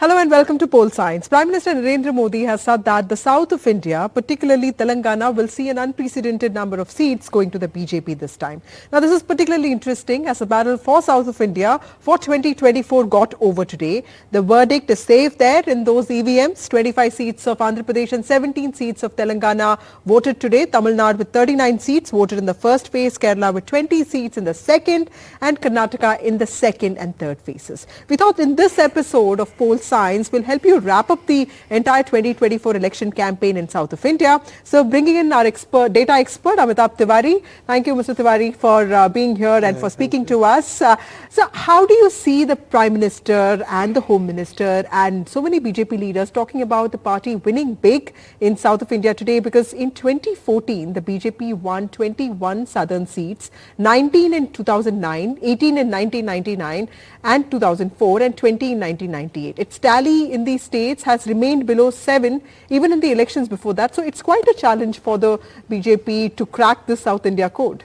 Hello and welcome to Poll Science. Prime Minister Narendra Modi has said that the south of India, particularly Telangana, will see an unprecedented number of seats going to the BJP this time. Now this is particularly interesting as the battle for south of India for 2024 got over today. The verdict is safe there in those EVMs. 25 seats of Andhra Pradesh and 17 seats of Telangana voted today. Tamil Nadu with 39 seats voted in the first phase, Kerala with 20 seats in the second, and Karnataka in the second and third phases. We thought in this episode of Poll Science will help you wrap up the entire 2024 election campaign in south of India. So bringing in our data expert Amitabh Tiwari. Thank you, Mr. Tiwari, for being here and for speaking to us. So how do you see the Prime Minister and the Home Minister and so many BJP leaders talking about the party winning big in south of India today? Because in 2014, the BJP won 21 southern seats, 19 in 2009, 18 in 1999 and 2004 and 20 in 1998. Its tally in these states has remained below 7 even in the elections before that. So it's quite a challenge for the BJP to crack this South India code.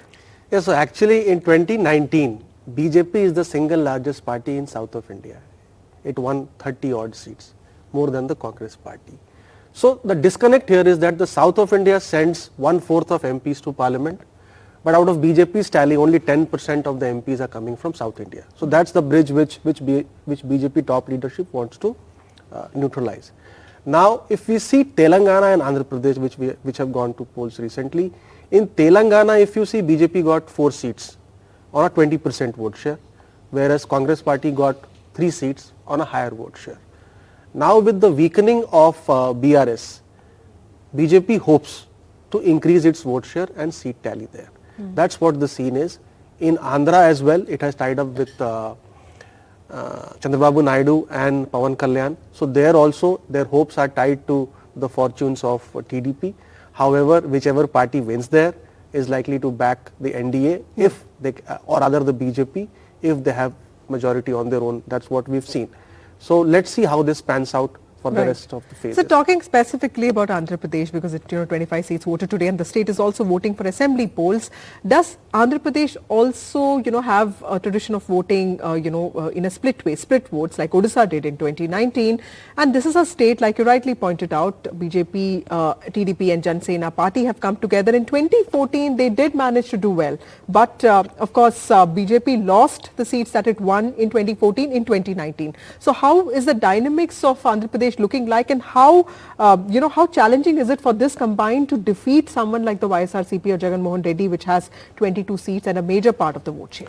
Yeah, so actually in 2019, BJP is the single largest party in south of India. It won 30 odd seats, more than the Congress party. So the disconnect here is that the south of India sends 1/4 of MPs to parliament, but out of BJP's tally, only 10% of the MPs are coming from South India. So that's the bridge which BJP top leadership wants to neutralize. Now, if we see Telangana and Andhra Pradesh, which have gone to polls recently, in Telangana, if you see, BJP got 4 seats on a 20% vote share, whereas Congress party got 3 seats on a higher vote share. Now, with the weakening of BRS, BJP hopes to increase its vote share and seat tally there. That's what the scene is. In Andhra as well, it has tied up with Chandrababu Naidu and Pawan Kalyan. So there also, their hopes are tied to the fortunes of TDP. However, whichever party wins there is likely to back the NDA if they, or rather the BJP, if they have majority on their own. That's what we've seen. So let's see how this pans out for the rest of the phases. So talking specifically about Andhra Pradesh, because it 25 seats voted today and the state is also voting for assembly polls, does Andhra Pradesh also have a tradition of voting in a split way, split votes like Odisha did in 2019? And this is a state, like you rightly pointed out, BJP, TDP and Jan Sena party have come together. In 2014 they did manage to do well, but of course BJP lost the seats that it won in 2014 in 2019. So how is the dynamics of Andhra Pradesh looking like, and how how challenging is it for this combined to defeat someone like the YSRCP or Jagan Mohan Reddy, which has 22 seats and a major part of the vote share?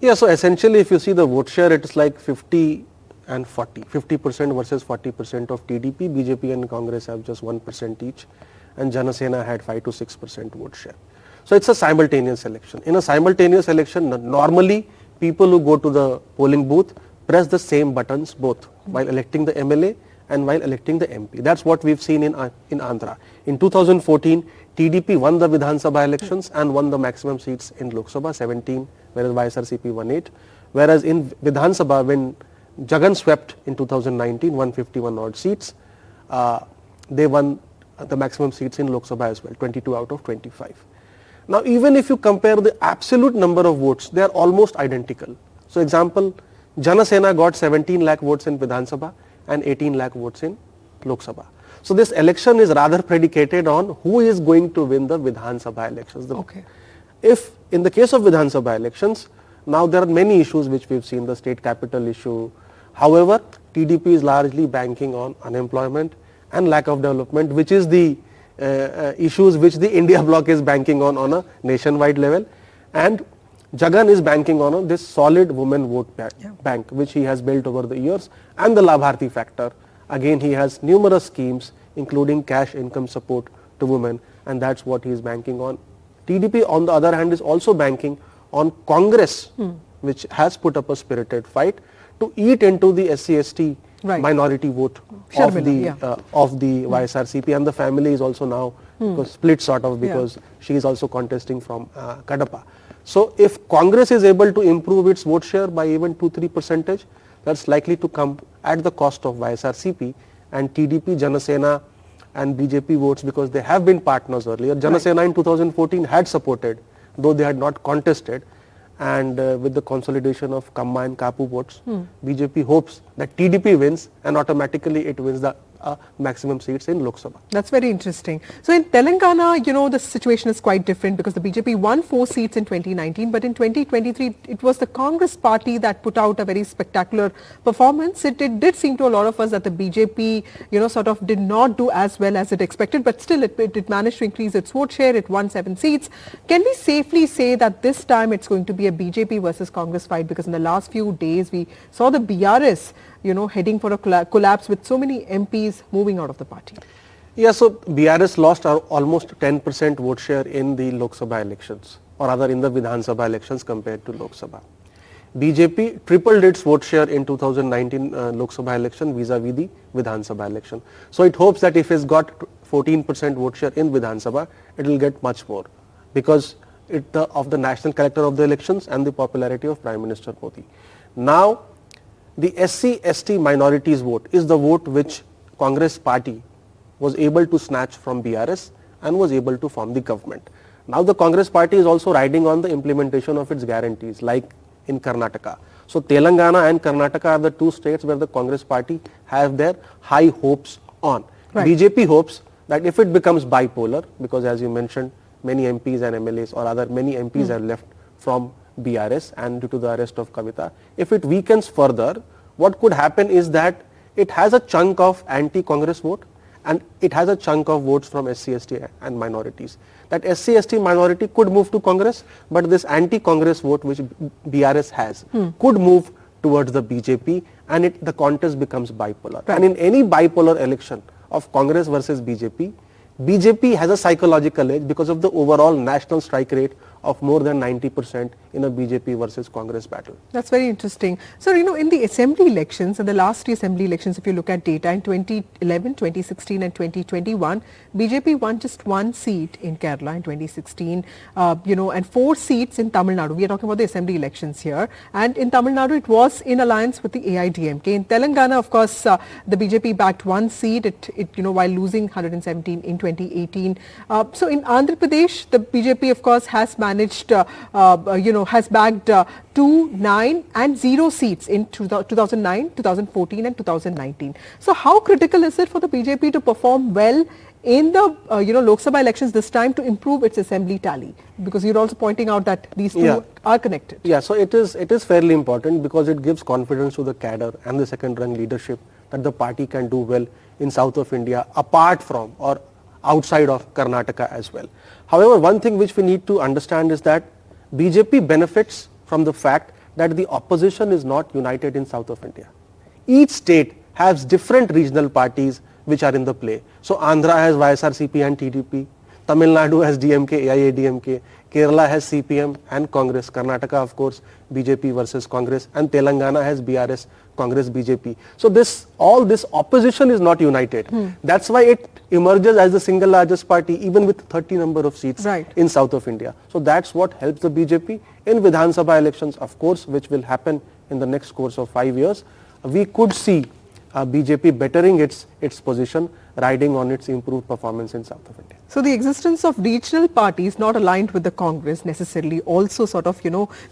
Yeah, so essentially if you see the vote share, it is like 50 and 40, 50% versus 40% of TDP. BJP and Congress have just 1% each, and Jana Sena had 5 to 6% vote share. So it's a simultaneous election. In a simultaneous election, normally people who go to the polling booth press the same buttons both while electing the MLA and while electing the MP. That's what we've seen in Andhra. In 2014, TDP won the Vidhan Sabha elections and won the maximum seats in Lok Sabha, 17, whereas YSRCP won 8. Whereas in Vidhan Sabha, when Jagan swept in 2019, 151 odd seats, they won the maximum seats in Lok Sabha as well, 22 out of 25. Now, even if you compare the absolute number of votes, they are almost identical. So, example, Jana Sena got 17 lakh votes in Vidhan Sabha and 18 lakh votes in Lok Sabha. So this election is rather predicated on who is going to win the Vidhan Sabha elections. If in the case of Vidhan Sabha elections, now there are many issues which we've seen, the state capital issue. However, TDP is largely banking on unemployment and lack of development, which is the issues which the India bloc is banking on a nationwide level. And Jagan is banking on this solid women vote bank, which he has built over the years, and the Labharti factor. Again, he has numerous schemes, including cash income support to women, and that's what he is banking on. TDP, on the other hand, is also banking on Congress, which has put up a spirited fight to eat into the SC/ST minority vote of the YSRCP, and the family is also now split sort of, because she is also contesting from Kadapa. So if Congress is able to improve its vote share by even 2-3%, that's likely to come at the cost of YSRCP and TDP, Jana Sena and BJP votes, because they have been partners earlier. Jana Sena in 2014 had supported, though they had not contested, and with the consolidation of Kamma and Kapu votes, BJP hopes that TDP wins and automatically it wins the maximum seats in Lok Sabha. That's very interesting. So in Telangana, the situation is quite different because the BJP won 4 seats in 2019, but in 2023, it was the Congress party that put out a very spectacular performance. It did seem to a lot of us that the BJP, sort of did not do as well as it expected, but still it managed to increase its vote share. It won 7 seats. Can we safely say that this time it's going to be a BJP versus Congress fight? Because in the last few days, we saw the BRS heading for a collapse with so many MPs moving out of the party. Yeah, so BRS lost almost 10% vote share in the Lok Sabha elections, or rather in the Vidhan Sabha elections compared to Lok Sabha. BJP tripled its vote share in 2019 Lok Sabha election vis-a-vis the Vidhan Sabha election. So it hopes that if it's got 14% vote share in Vidhan Sabha, it will get much more because of the national character of the elections and the popularity of Prime Minister Modi. Now, the SC/ST minorities vote is the vote which Congress party was able to snatch from BRS and was able to form the government. Now the Congress party is also riding on the implementation of its guarantees like in Karnataka. So Telangana and Karnataka are the 2 states where the Congress party have their high hopes on. Right. BJP hopes that if it becomes bipolar, because as you mentioned, many MPs and MLAs or other many MPs have left from BRS and due to the arrest of Kavita, if it weakens further, what could happen is that it has a chunk of anti-Congress vote and it has a chunk of votes from SC/ST and minorities. That SC/ST minority could move to Congress, but this anti-Congress vote which BRS has could move towards the BJP and the contest becomes bipolar. Right. And in any bipolar election of Congress versus BJP, BJP has a psychological edge because of the overall national strike rate of more than 90% in a BJP versus Congress battle. That's very interesting. So, in the assembly elections, in the last 3 assembly elections, if you look at data in 2011, 2016 and 2021, BJP won just 1 seat in Kerala in 2016, and 4 seats in Tamil Nadu. We are talking about the assembly elections here. And in Tamil Nadu, it was in alliance with the AIDMK. In Telangana, of course, the BJP backed 1 seat, while losing 117 in 2018. So in Andhra Pradesh, the BJP, of course, has managed, has bagged 2, 9 and 0 seats in 2009, 2014 and 2019. So how critical is it for the BJP to perform well in the Lok Sabha elections this time to improve its assembly tally? Because you're also pointing out that these two are connected. Yeah, so it is fairly important because it gives confidence to the cadre and the second rung leadership that the party can do well in south of India apart from or outside of Karnataka as well. However, one thing which we need to understand is that BJP benefits from the fact that the opposition is not united in south of India. Each state has different regional parties which are in the play. So Andhra has YSRCP and TDP, Tamil Nadu has DMK, AIADMK, Kerala has CPM and Congress, Karnataka of course BJP versus Congress, and Telangana has BRS, Congress, BJP. So all this opposition is not united. That's why it emerges as the single largest party even with 30 number of seats in south of India. So that's what helps the BJP in Vidhan Sabha elections, of course, which will happen in the next course of 5 years. We could see BJP bettering its position, riding on its improved performance in south of India. So the existence of regional parties not aligned with the Congress necessarily also sort of,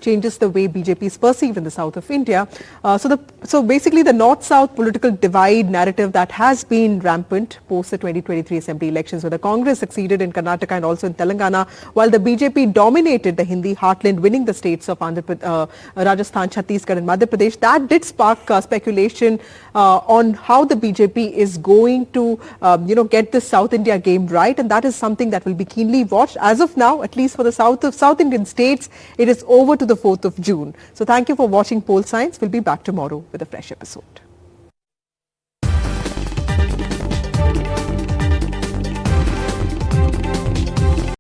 changes the way BJP is perceived in the south of India. So basically the north-south political divide narrative that has been rampant post the 2023 assembly elections, where the Congress succeeded in Karnataka and also in Telangana, while the BJP dominated the Hindi heartland, winning the states of Rajasthan, Chhattisgarh and Madhya Pradesh. That did spark speculation on how the BJP is going to, get the South India game right, and that is something that will be keenly watched. As of now, at least for the South Indian states, it is over to the 4th of June. So thank you for watching Pole Science. We'll be back tomorrow with a fresh episode.